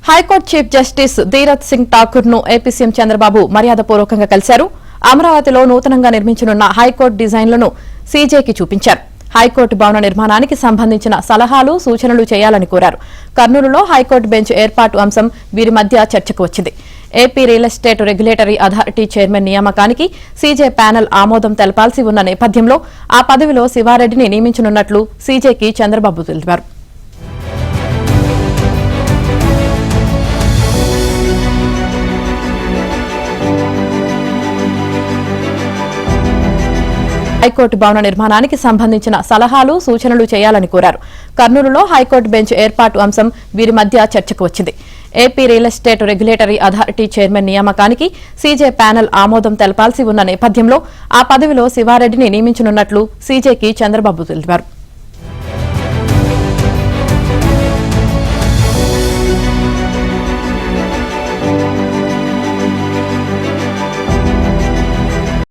High court chief justice Dhirat Singh Thakur ను AP CM Chandrababu మర్యాదపూర్వకంగా కలిశారు. అమరావతిలో నూతనంగా నిర్మించనున్న హైకోర్టు డిజైన్లను సీజేకి చూపించారు. హైకోర్టు భవన నిర్మాణానికి సంబంధించిన సలహాలు సూచనలు చేయాలని కోరారు. కర్నూలులో హైకోర్టు బెంచ్ ఏర్పాటు అంశం వీరి మధ్య చర్చకు వచ్చింది. AP real estate regulatory authority chairman నియామకానికి సీజే ప్యానెల్ ఆమోదం తెలపాల్సి ఉన్న నేపథ్యంలో ఆ పదవిలో శివారెడ్డిని నియమించనున్నట్లు సీజేకి చంద్రబాబు తెలిపారు. హైకోర్టు భవన నిర్మాణానికి సంబంధించిన సలహాలు సూచనలు చేయాలని కోరారు. కర్నూలులో హైకోర్టు బెంచ్ ఏర్పాటు అంశం వీరి మధ్య చర్చకు వచ్చింది. AP real estate regulatory authority chairman నియామకానికి సీజే ప్యానెల్ ఆమోదం తెలపాల్సి ఉన్న నేపథ్యంలో ఆ పదవిలో శివారెడ్డిని నియమించనున్నట్లు సీజేకి చంద్రబాబు తెలిపారు.